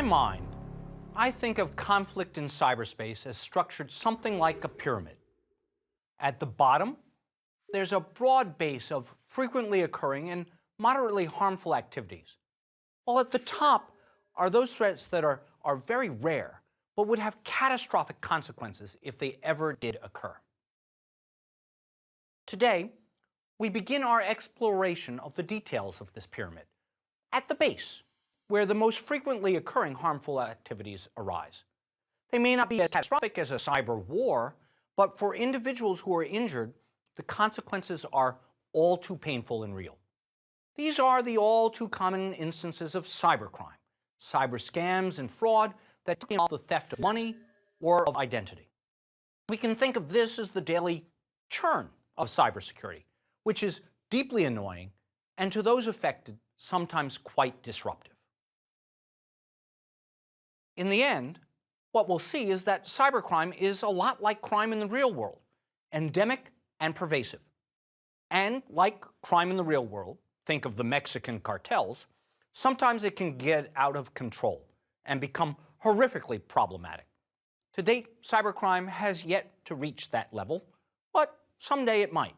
my mind, I think of conflict in cyberspace as structured something like a pyramid. At the bottom, there's a broad base of frequently occurring and moderately harmful activities, while at the top are those threats that are very rare, but would have catastrophic consequences if they ever did occur. Today, we begin our exploration of the details of this pyramid, at the base, where the most frequently occurring harmful activities arise. They may not be as catastrophic as a cyber war, but for individuals who are injured, the consequences are all too painful and real. These are the all too common instances of cybercrime, cyber scams and fraud that involve the theft of money or of identity. We can think of this as the daily churn of cybersecurity, which is deeply annoying and to those affected sometimes quite disruptive. In the end, what we'll see is that cybercrime is a lot like crime in the real world, endemic and pervasive. And like crime in the real world, think of the Mexican cartels, sometimes it can get out of control and become horrifically problematic. To date, cybercrime has yet to reach that level, but someday it might.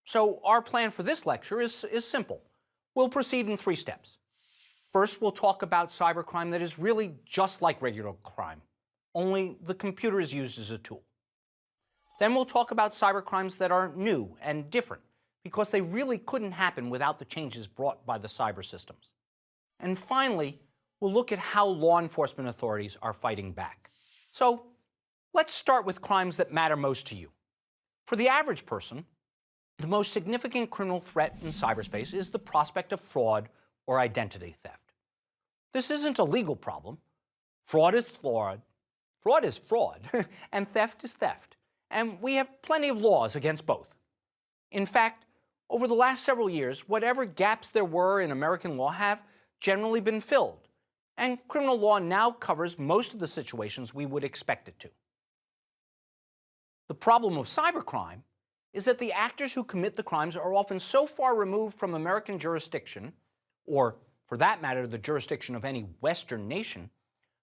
So our plan for this lecture is simple. We'll proceed in 3 steps. First, we'll talk about cybercrime that is really just like regular crime, only the computer is used as a tool. Then we'll talk about cybercrimes that are new and different, because they really couldn't happen without the changes brought by the cyber systems. And finally, we'll look at how law enforcement authorities are fighting back. So let's start with crimes that matter most to you. For the average person, the most significant criminal threat in cyberspace is the prospect of fraud or identity theft. This isn't a legal problem. Fraud is fraud, and theft is theft. And we have plenty of laws against both. In fact, over the last several years, whatever gaps there were in American law have generally been filled, and criminal law now covers most of the situations we would expect it to. The problem of cybercrime is that the actors who commit the crimes are often so far removed from American jurisdiction, or for that matter, the jurisdiction of any Western nation,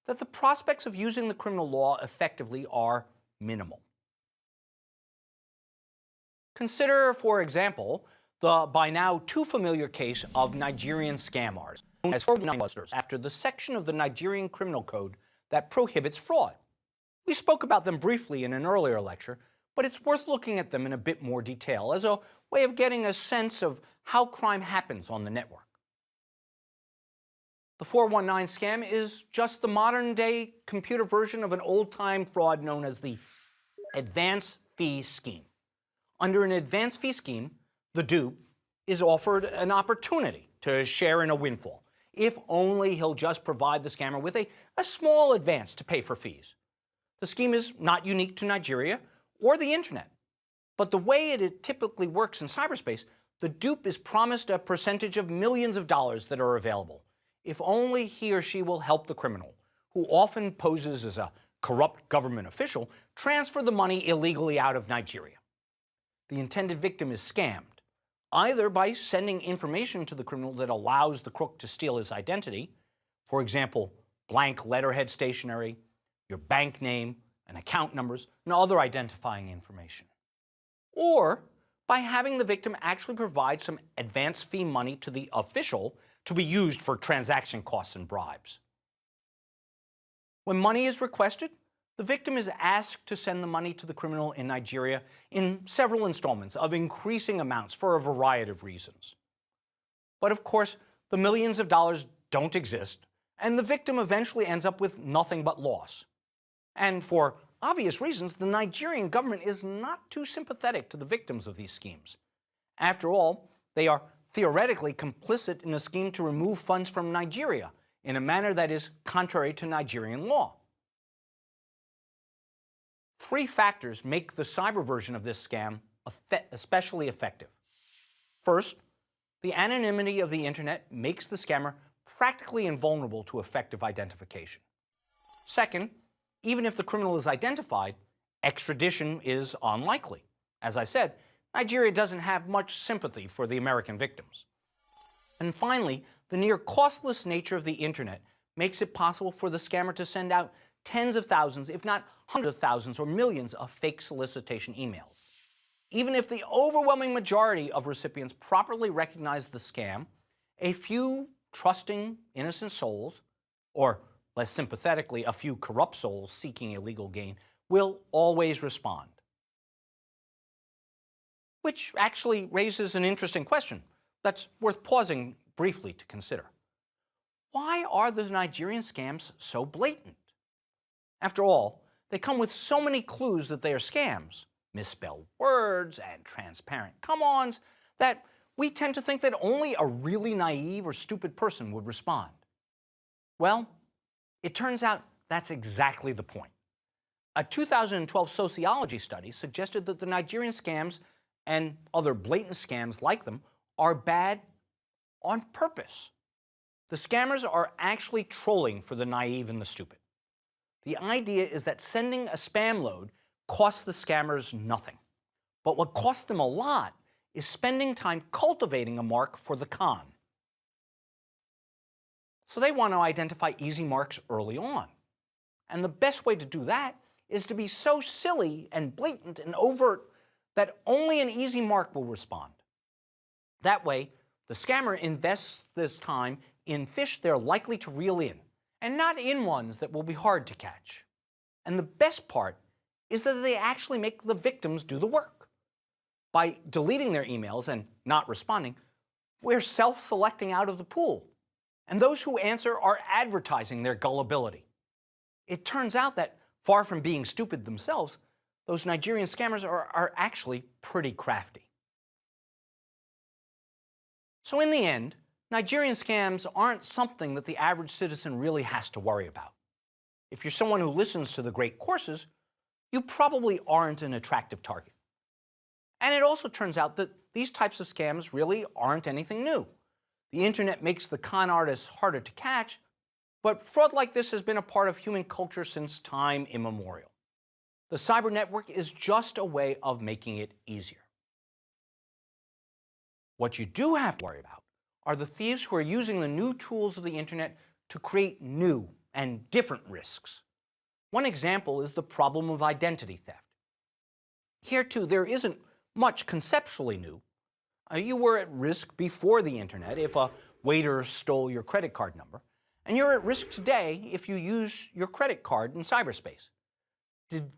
that the prospects of using the criminal law effectively are minimal. Consider, for example, the by now too familiar case of Nigerian scam artists, known as 419 fraudsters, after the section of the Nigerian Criminal Code that prohibits fraud. We spoke about them briefly in an earlier lecture, but it's worth looking at them in a bit more detail as a way of getting a sense of how crime happens on the network. The 419 scam is just the modern-day computer version of an old-time fraud known as the advance fee scheme. Under an advance fee scheme, the dupe is offered an opportunity to share in a windfall, if only he'll just provide the scammer with a small advance to pay for fees. The scheme is not unique to Nigeria or the internet, but the way it typically works in cyberspace, the dupe is promised a percentage of millions of dollars that are available, if only he or she will help the criminal, who often poses as a corrupt government official, transfer the money illegally out of Nigeria. The intended victim is scammed, either by sending information to the criminal that allows the crook to steal his identity, for example, blank letterhead stationery, your bank name, and account numbers, and other identifying information, or by having the victim actually provide some advance fee money to the official to be used for transaction costs and bribes. When money is requested, the victim is asked to send the money to the criminal in Nigeria in several installments of increasing amounts for a variety of reasons. But of course, the millions of dollars don't exist, and the victim eventually ends up with nothing but loss. And for obvious reasons, the Nigerian government is not too sympathetic to the victims of these schemes. After all, they are theoretically complicit in a scheme to remove funds from Nigeria in a manner that is contrary to Nigerian law. 3 factors make the cyber version of this scam especially effective. First, the anonymity of the internet makes the scammer practically invulnerable to effective identification. Second, even if the criminal is identified, extradition is unlikely. As I said, Nigeria doesn't have much sympathy for the American victims. And finally, The near costless nature of the internet makes it possible for the scammer to send out tens of thousands, if not hundreds of thousands or millions of fake solicitation emails. Even if the overwhelming majority of recipients properly recognize the scam, a few trusting, innocent souls, or less sympathetically, a few corrupt souls seeking illegal gain, will always respond. Which actually raises an interesting question that's worth pausing briefly to consider. Why are the Nigerian scams so blatant? After all, they come with so many clues that they are scams, misspelled words and transparent come-ons, that we tend to think that only a really naive or stupid person would respond. Well, it turns out that's exactly the point. A 2012 sociology study suggested that the Nigerian scams and other blatant scams like them are bad on purpose. The scammers are actually trolling for the naive and the stupid. The idea is that sending a spam load costs the scammers nothing. But what costs them a lot is spending time cultivating a mark for the con. So they want to identify easy marks early on. And the best way to do that is to be so silly and blatant and overt that only an easy mark will respond. That way, the scammer invests this time in fish they're likely to reel in, and not in ones that will be hard to catch. And the best part is that they actually make the victims do the work. By deleting their emails and not responding, we're self-selecting out of the pool. And those who answer are advertising their gullibility. It turns out that, far from being stupid themselves, those Nigerian scammers are actually pretty crafty. So in the end, Nigerian scams aren't something that the average citizen really has to worry about. If you're someone who listens to the great courses, you probably aren't an attractive target. And it also turns out that these types of scams really aren't anything new. The internet makes the con artists harder to catch, but fraud like this has been a part of human culture since time immemorial. The cyber network is just a way of making it easier. What you do have to worry about are the thieves who are using the new tools of the internet to create new and different risks. One example is the problem of identity theft. Here, too, there isn't much conceptually new. You were at risk before the internet if a waiter stole your credit card number, and you're at risk today if you use your credit card in cyberspace.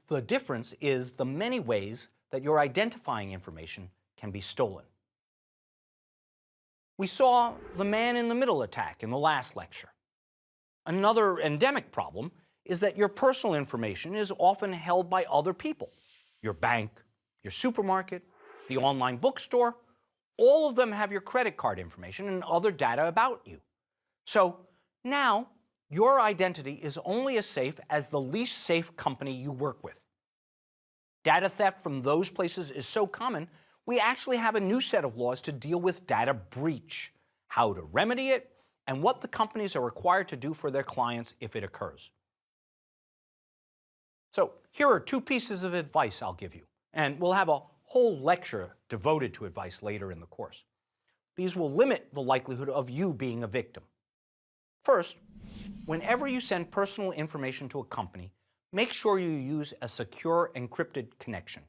The difference is the many ways that your identifying information can be stolen. We saw the man-in-the-middle attack in the last lecture. Another endemic problem is that your personal information is often held by other people. Your bank, your supermarket, the online bookstore, all of them have your credit card information and other data about you. So now, your identity is only as safe as the least safe company you work with. Data theft from those places is so common, we actually have a new set of laws to deal with data breach, how to remedy it, and what the companies are required to do for their clients if it occurs. So here are two pieces of advice I'll give you, and we'll have a whole lecture devoted to advice later in the course. These will limit the likelihood of you being a victim. First, whenever you send personal information to a company, make sure you use a secure encrypted connection.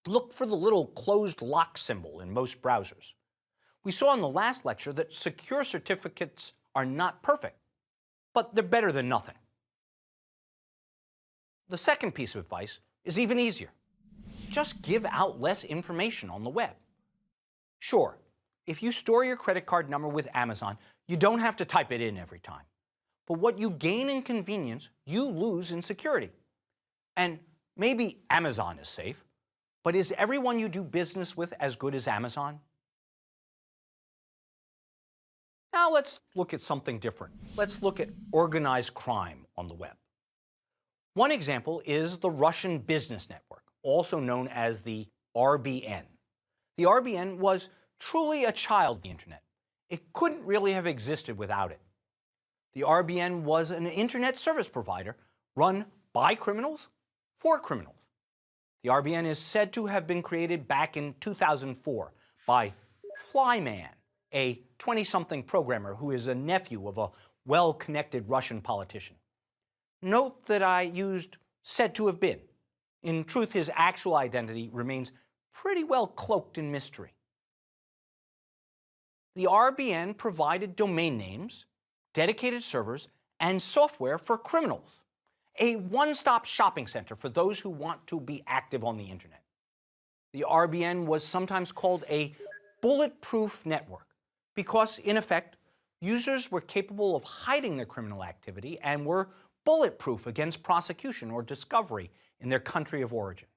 Look for the little closed lock symbol in most browsers. We saw in the last lecture that secure certificates are not perfect, but they're better than nothing. The second piece of advice is even easier. Just give out less information on the web. Sure, if you store your credit card number with Amazon, you don't have to type it in every time. But what you gain in convenience, you lose in security. And maybe Amazon is safe, but is everyone you do business with as good as Amazon? Now let's look at something different. Let's look at organized crime on the web. One example is the Russian business network, also known as the RBN. The RBN was truly a child of the internet. It couldn't really have existed without it. The RBN was an internet service provider run by criminals for criminals. The RBN is said to have been created back in 2004 by Flyman, a 20-something programmer who is a nephew of a well-connected Russian politician. Note that I used said to have been. In truth, his actual identity remains pretty well cloaked in mystery. The RBN provided domain names, dedicated servers, and software for criminals, a one-stop shopping center for those who want to be active on the internet. The RBN was sometimes called a bulletproof network because, in effect, users were capable of hiding their criminal activity and were bulletproof against prosecution or discovery in their country of origin.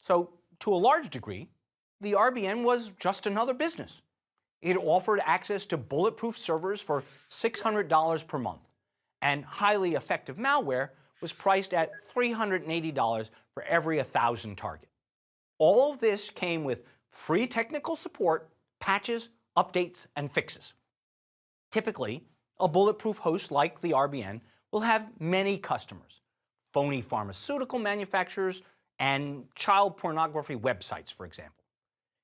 So, to a large degree, the RBN was just another business. It offered access to bulletproof servers for $600 per month, and highly effective malware was priced at $380 for every 1,000 targets. All of this came with free technical support, patches, updates, and fixes. Typically, a bulletproof host like the RBN will have many customers: phony pharmaceutical manufacturers and child pornography websites, for example.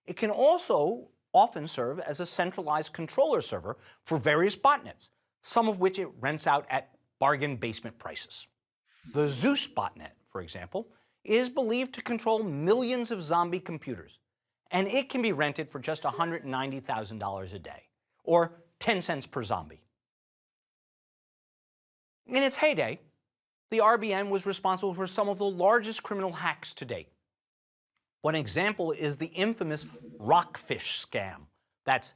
It can also often serve as a centralized controller server for various botnets, some of which it rents out at bargain basement prices. The Zeus botnet, for example, is believed to control millions of zombie computers, and it can be rented for just $190,000 a day, or 10 cents per zombie. In its heyday, the RBN was responsible for some of the largest criminal hacks to date. One example is the infamous Rockfish scam. That's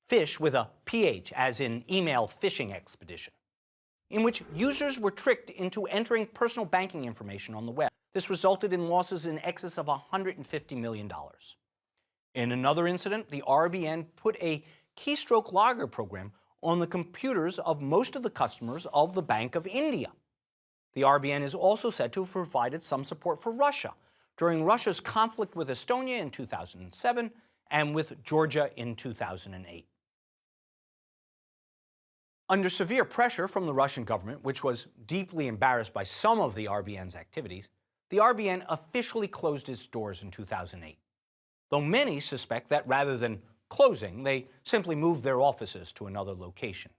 fish with a PH, as in email phishing expedition, in which users were tricked into entering personal banking information on the web. This resulted in losses in excess of $150 million. In another incident, the RBN put a keystroke logger program on the computers of most of the customers of the Bank of India. The RBN is also said to have provided some support for Russia during Russia's conflict with Estonia in 2007 and with Georgia in 2008. Under severe pressure from the Russian government, which was deeply embarrassed by some of the RBN's activities, the RBN officially closed its doors in 2008, though many suspect that rather than closing, they simply moved their offices to another location.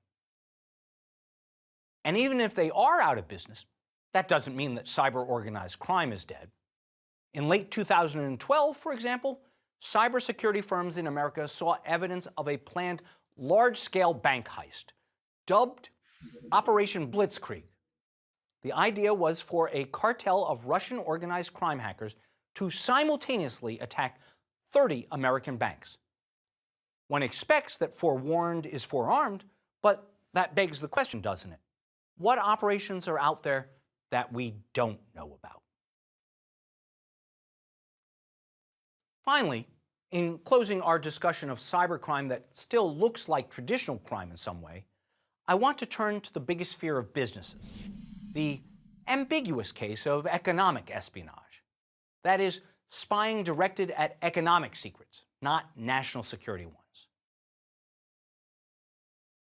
And even if they are out of business, that doesn't mean that cyber organized crime is dead. In late 2012, for example, cybersecurity firms in America saw evidence of a planned large-scale bank heist, dubbed Operation Blitzkrieg. The idea was for a cartel of Russian organized crime hackers to simultaneously attack 30 American banks. One expects that forewarned is forearmed, but that begs the question, doesn't it? What operations are out there that we don't know about? Finally, in closing our discussion of cybercrime that still looks like traditional crime in some way, I want to turn to the biggest fear of businesses, the ambiguous case of economic espionage. That is, spying directed at economic secrets, not national security ones.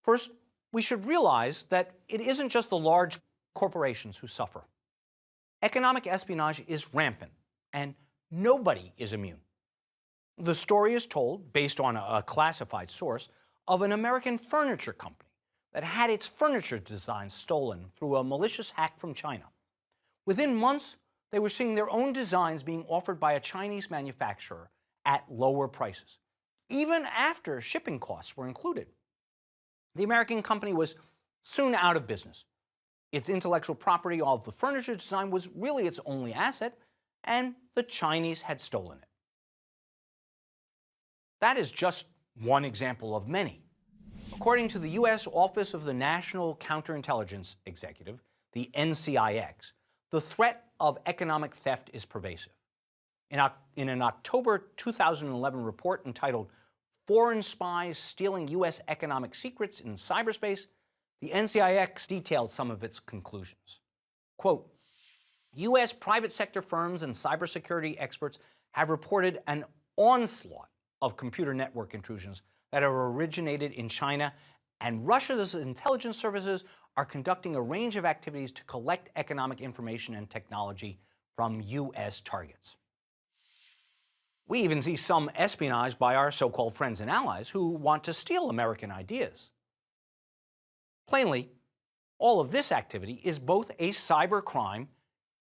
First, we should realize that it isn't just the large corporations who suffer. Economic espionage is rampant, and nobody is immune. The story is told, based on a classified source, of an American furniture company that had its furniture designs stolen through a malicious hack from China. Within months, they were seeing their own designs being offered by a Chinese manufacturer at lower prices, even after shipping costs were included. The American company was soon out of business. Its intellectual property of the furniture design was really its only asset, and the Chinese had stolen it. That is just one example of many. According to the U.S. Office of the National Counterintelligence Executive, the NCIX, the threat of economic theft is pervasive. In an October 2011 report entitled "Foreign Spies Stealing U.S. Economic Secrets in Cyberspace," the NCIX detailed some of its conclusions. Quote, U.S. private sector firms and cybersecurity experts have reported an onslaught of computer network intrusions that have originated in China, and Russia's intelligence services are conducting a range of activities to collect economic information and technology from U.S. targets. We even see some espionage by our so-called friends and allies who want to steal American ideas. Plainly, all of this activity is both a cyber crime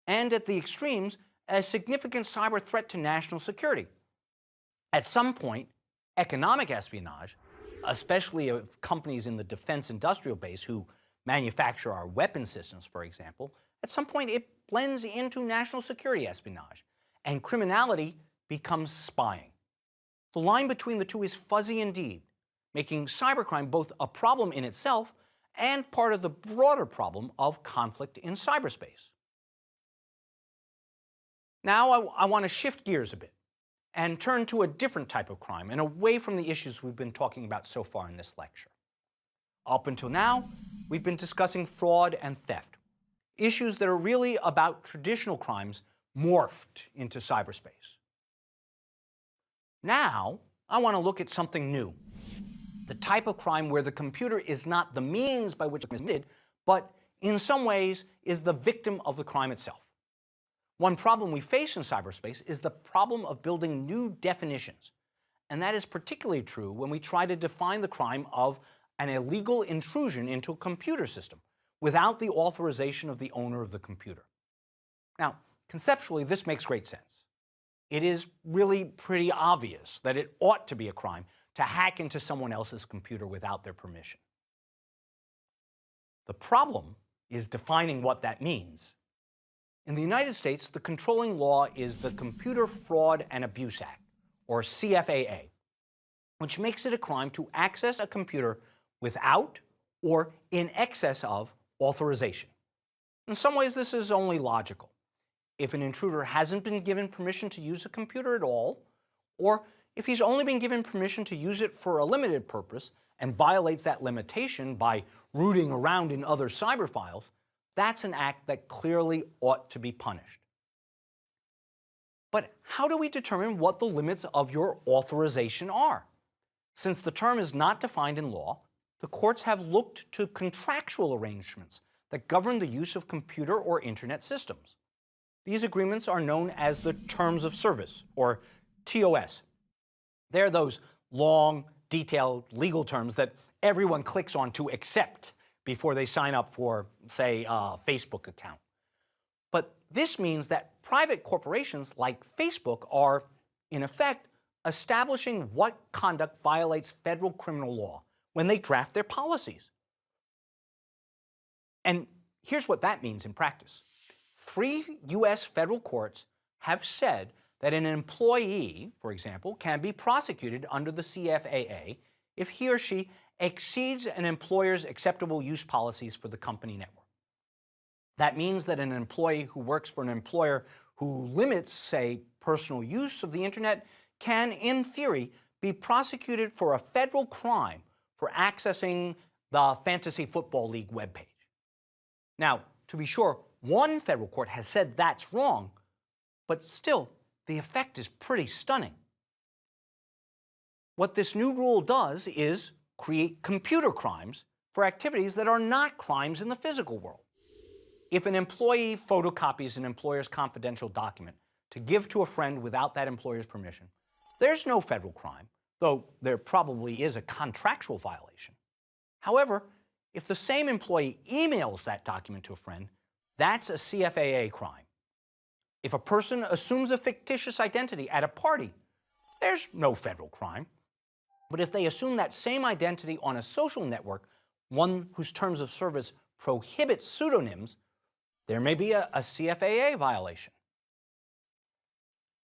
and, at the extremes, a significant cyber threat to national security. At some point, economic espionage, especially of companies in the defense industrial base who manufacture our weapon systems, for example, at some point it blends into national security espionage, and criminality becomes spying. The line between the two is fuzzy indeed, making cybercrime both a problem in itself and part of the broader problem of conflict in cyberspace. Now I want to shift gears a bit and turn to a different type of crime and away from the issues we've been talking about so far in this lecture. Up until now, we've been discussing fraud and theft, issues that are really about traditional crimes morphed into cyberspace. Now, I want to look at something new, the type of crime where the computer is not the means by which it is committed, but in some ways is the victim of the crime itself. One problem we face in cyberspace is the problem of building new definitions, and that is particularly true when we try to define the crime of an illegal intrusion into a computer system without the authorization of the owner of the computer. Now, conceptually, this makes great sense. It is really pretty obvious that it ought to be a crime to hack into someone else's computer without their permission. The problem is defining what that means. In the United States, the controlling law is the Computer Fraud and Abuse Act, or CFAA, which makes it a crime to access a computer without or in excess of authorization. In some ways, this is only logical. If an intruder hasn't been given permission to use a computer at all, or if he's only been given permission to use it for a limited purpose and violates that limitation by rooting around in other cyber files, that's an act that clearly ought to be punished. But how do we determine what the limits of your authorization are? Since the term is not defined in law, the courts have looked to contractual arrangements that govern the use of computer or internet systems. These agreements are known as the Terms of Service, or TOS. They're those long, detailed legal terms that everyone clicks on to accept before they sign up for, say, a Facebook account. But this means that private corporations like Facebook are, in effect, establishing what conduct violates federal criminal law when they draft their policies. And here's what that means in practice. 3 U.S. federal courts have said that an employee, for example, can be prosecuted under the CFAA if he or she exceeds an employer's acceptable use policies for the company network. That means that an employee who works for an employer who limits, say, personal use of the internet can, in theory, be prosecuted for a federal crime for accessing the Fantasy Football League webpage. Now, to be sure, one federal court has said that's wrong, but still, the effect is pretty stunning. What this new rule does is create computer crimes for activities that are not crimes in the physical world. If an employee photocopies an employer's confidential document to give to a friend without that employer's permission, there's no federal crime, though there probably is a contractual violation. However, if the same employee emails that document to a friend, that's a CFAA crime. If a person assumes a fictitious identity at a party, there's no federal crime. But if they assume that same identity on a social network, one whose terms of service prohibits pseudonyms, there may be a CFAA violation.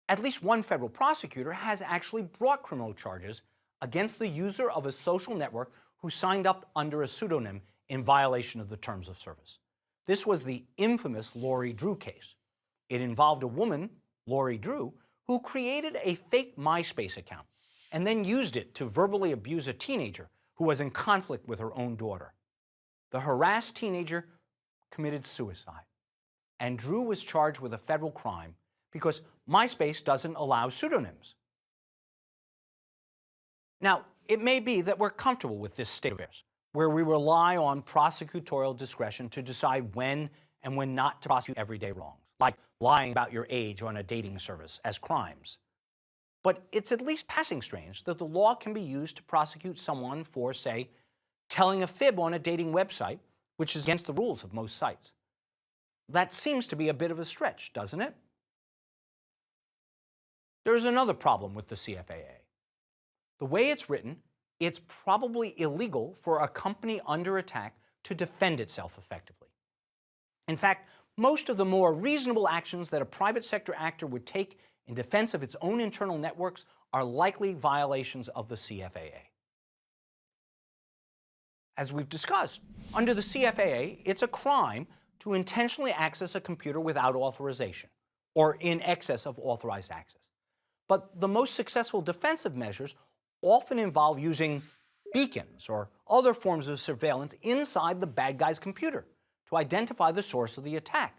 At least one federal prosecutor has actually brought criminal charges against the user of a social network who signed up under a pseudonym in violation of the terms of service. This was the infamous Lori Drew case. It involved a woman, Lori Drew, who created a fake MySpace account and then used it to verbally abuse a teenager who was in conflict with her own daughter. The harassed teenager committed suicide, and Drew was charged with a federal crime because MySpace doesn't allow pseudonyms. Now, it may be that we're comfortable with this state of affairs, where we rely on prosecutorial discretion to decide when and when not to prosecute everyday wrongs, like lying about your age on a dating service, as crimes. But it's at least passing strange that the law can be used to prosecute someone for, say, telling a fib on a dating website, which is against the rules of most sites. That seems to be a bit of a stretch, doesn't it? There's another problem with the CFAA. The way it's written, it's probably illegal for a company under attack to defend itself effectively. In fact, most of the more reasonable actions that a private sector actor would take in defense of its own internal networks are likely violations of the CFAA. As we've discussed, under the CFAA, it's a crime to intentionally access a computer without authorization or in excess of authorized access. But the most successful defensive measures often involve using beacons or other forms of surveillance inside the bad guy's computer to identify the source of the attack.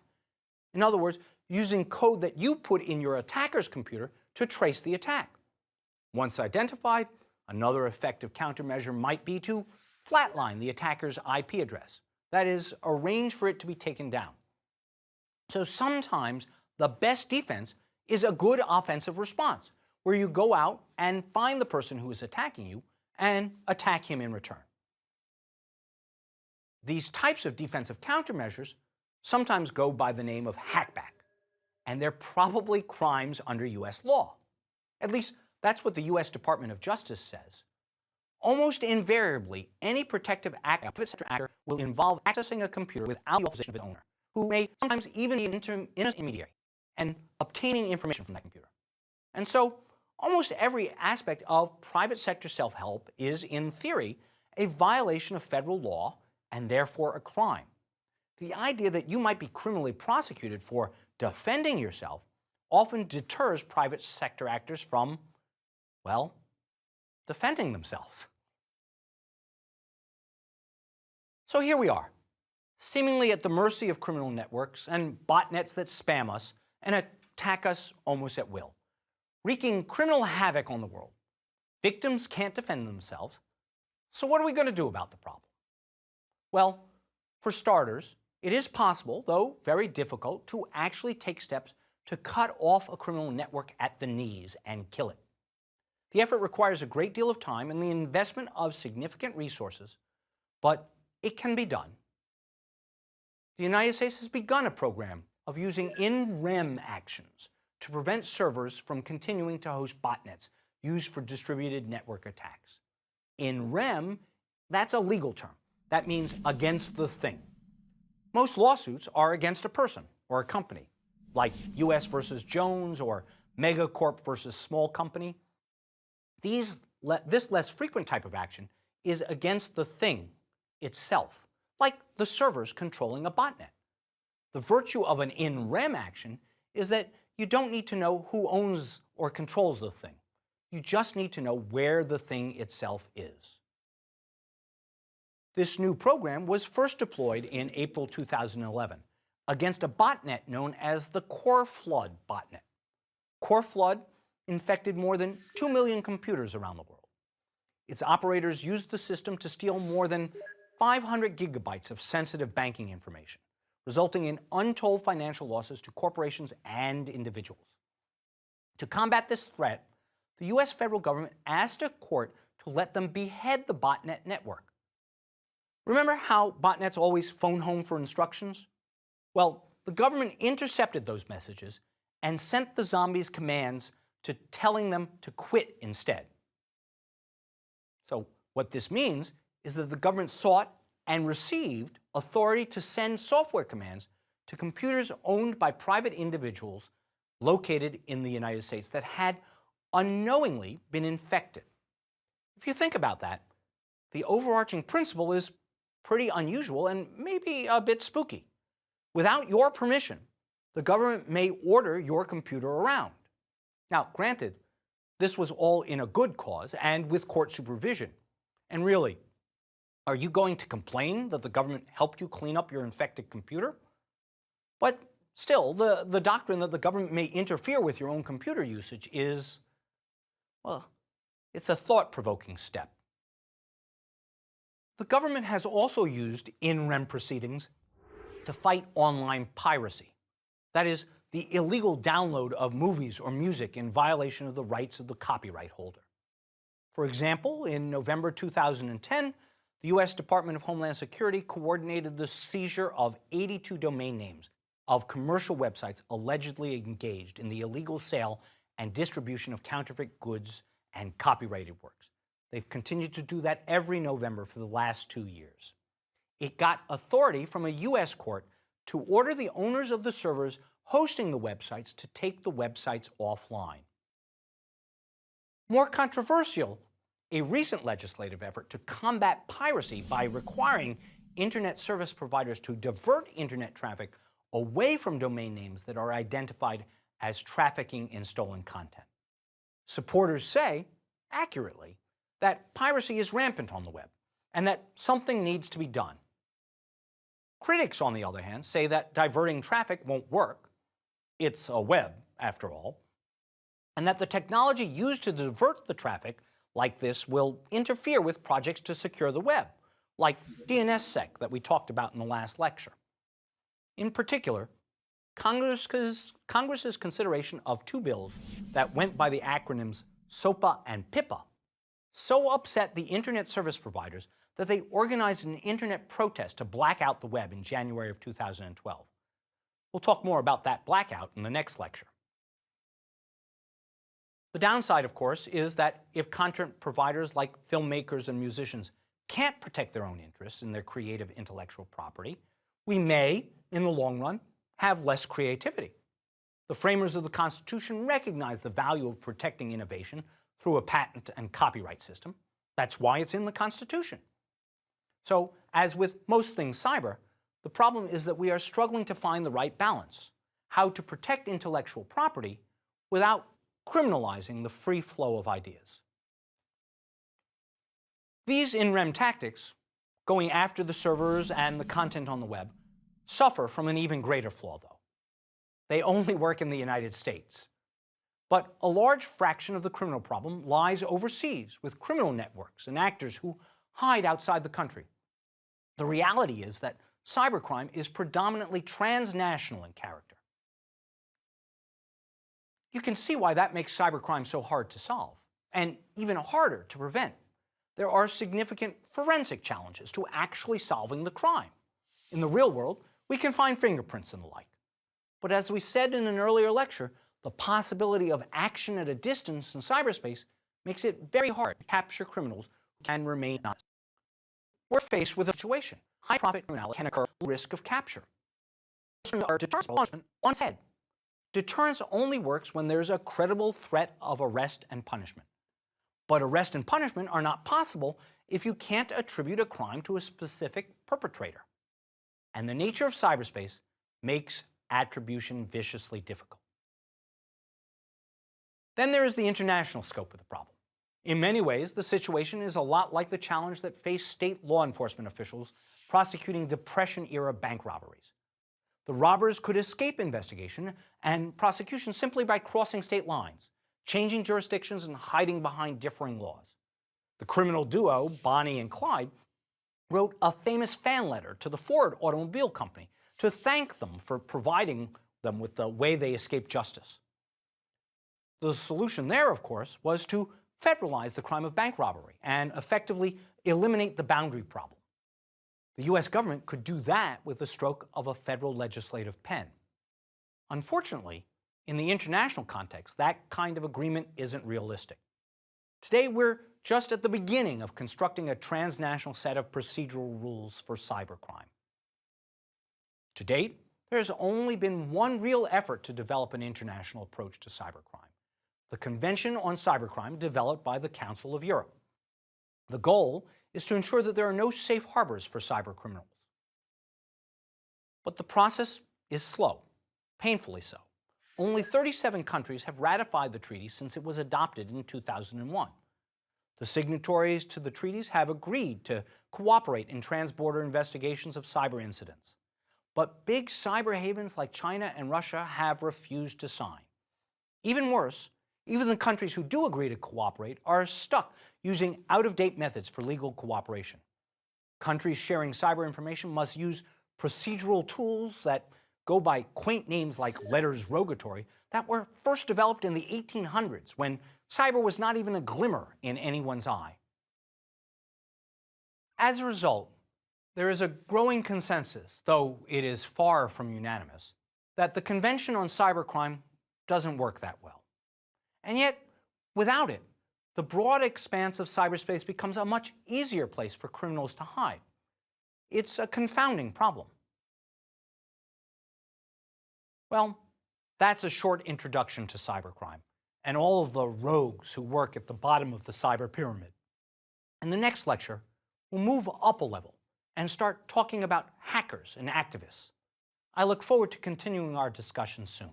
In other words, using code that you put in your attacker's computer to trace the attack. Once identified, another effective countermeasure might be to flatline the attacker's IP address. That is, arrange for it to be taken down. So sometimes the best defense is a good offensive response, where you go out and find the person who is attacking you and attack him in return. These types of defensive countermeasures sometimes go by the name of hackback, and they're probably crimes under U.S. law. At least that's what the U.S. Department of Justice says. Almost invariably, any protective actor will involve accessing a computer without the authorization of its owner, who may sometimes even be an intermediary, and obtaining information from that computer. And so, almost every aspect of private sector self-help is, in theory, a violation of federal law and therefore a crime. The idea that you might be criminally prosecuted for defending yourself often deters private sector actors from, well, defending themselves. So here we are, seemingly at the mercy of criminal networks and botnets that spam us and attack us almost at will, wreaking criminal havoc on the world. Victims can't defend themselves, so what are we going to do about the problem? Well, for starters, it is possible, though very difficult, to actually take steps to cut off a criminal network at the knees and kill it. The effort requires a great deal of time and the investment of significant resources, but it can be done. The United States has begun a program of using in-rem actions to prevent servers from continuing to host botnets used for distributed network attacks. In-rem, that's a legal term. That means against the thing. Most lawsuits are against a person or a company, like US versus Jones or Megacorp versus small company. This less frequent type of action is against the thing itself, like the servers controlling a botnet. The virtue of an in-rem action is that you don't need to know who owns or controls the thing. You just need to know where the thing itself is. This new program was first deployed in April 2011 against a botnet known as the CoreFlood botnet. CoreFlood infected more than 2 million computers around the world. Its operators used the system to steal more than 500 gigabytes of sensitive banking information, resulting in untold financial losses to corporations and individuals. To combat this threat, the U.S. federal government asked a court to let them behead the botnet network. Remember how botnets always phone home for instructions? Well, the government intercepted those messages and sent the zombies commands to telling them to quit instead. So what this means is that the government sought and received authority to send software commands to computers owned by private individuals located in the United States that had unknowingly been infected. If you think about that, the overarching principle is pretty unusual and maybe a bit spooky. Without your permission, the government may order your computer around. Now, granted, this was all in a good cause and with court supervision. And really, are you going to complain that the government helped you clean up your infected computer? But still, the doctrine that the government may interfere with your own computer usage is, well, it's a thought-provoking step. The government has also used in-rem proceedings to fight online piracy. That is, the illegal download of movies or music in violation of the rights of the copyright holder. For example, in November 2010, the U.S. Department of Homeland Security coordinated the seizure of 82 domain names of commercial websites allegedly engaged in the illegal sale and distribution of counterfeit goods and copyrighted works. They've continued to do that every November for the last 2 years. It got authority from a U.S. court to order the owners of the servers hosting the websites to take the websites offline. More controversial, a recent legislative effort to combat piracy by requiring internet service providers to divert internet traffic away from domain names that are identified as trafficking in stolen content. Supporters say, accurately, that piracy is rampant on the web and that something needs to be done. Critics, on the other hand, say that diverting traffic won't work. It's a web, after all, and that the technology used to divert the traffic like this will interfere with projects to secure the web, like DNSSEC that we talked about in the last lecture. In particular, Congress's consideration of 2 bills that went by the acronyms SOPA and PIPA so upset the internet service providers that they organized an internet protest to black out the web in January of 2012. We'll talk more about that blackout in the next lecture. The downside, of course, is that if content providers like filmmakers and musicians can't protect their own interests in their creative intellectual property, we may, in the long run, have less creativity. The framers of the Constitution recognized the value of protecting innovation through a patent and copyright system. That's why it's in the Constitution. So, as with most things cyber, the problem is that we are struggling to find the right balance, how to protect intellectual property without criminalizing the free flow of ideas. These in-rem tactics, going after the servers and the content on the web, suffer from an even greater flaw, though. They only work in the United States. But a large fraction of the criminal problem lies overseas with criminal networks and actors who hide outside the country. The reality is that cybercrime is predominantly transnational in character. You can see why that makes cybercrime so hard to solve, and even harder to prevent. There are significant forensic challenges to actually solving the crime. In the real world, we can find fingerprints and the like. But as we said in an earlier lecture, the possibility of action at a distance in cyberspace makes it very hard to capture criminals who can remain anonymous. We're faced with a situation. High-profit criminality can occur at risk of capture. Deterrence on its head. Deterrence only works when there's a credible threat of arrest and punishment. But arrest and punishment are not possible if you can't attribute a crime to a specific perpetrator. And the nature of cyberspace makes attribution viciously difficult. Then there is the international scope of the problem. In many ways, the situation is a lot like the challenge that faced state law enforcement officials prosecuting Depression-era bank robberies. The robbers could escape investigation and prosecution simply by crossing state lines, changing jurisdictions, and hiding behind differing laws. The criminal duo, Bonnie and Clyde, wrote a famous fan letter to the Ford Automobile Company to thank them for providing them with the way they escaped justice. The solution there, of course, was to federalize the crime of bank robbery and effectively eliminate the boundary problem. The U.S. government could do that with the stroke of a federal legislative pen. Unfortunately, in the international context, that kind of agreement isn't realistic. Today, we're just at the beginning of constructing a transnational set of procedural rules for cybercrime. To date, there's only been one real effort to develop an international approach to cybercrime: the Convention on Cybercrime developed by the Council of Europe. The goal is to ensure that there are no safe harbors for cybercriminals. But the process is slow, painfully so. Only 37 countries have ratified the treaty since it was adopted in 2001. The signatories to the treaties have agreed to cooperate in transborder investigations of cyber incidents. But big cyber havens like China and Russia have refused to sign. Even worse, even the countries who do agree to cooperate are stuck using out-of-date methods for legal cooperation. Countries sharing cyber information must use procedural tools that go by quaint names like letters rogatory that were first developed in the 1800s when cyber was not even a glimmer in anyone's eye. As a result, there is a growing consensus, though it is far from unanimous, that the Convention on Cybercrime doesn't work that well. And yet, without it, the broad expanse of cyberspace becomes a much easier place for criminals to hide. It's a confounding problem. Well, that's a short introduction to cybercrime and all of the rogues who work at the bottom of the cyber pyramid. In the next lecture, we'll move up a level and start talking about hackers and activists. I look forward to continuing our discussion soon.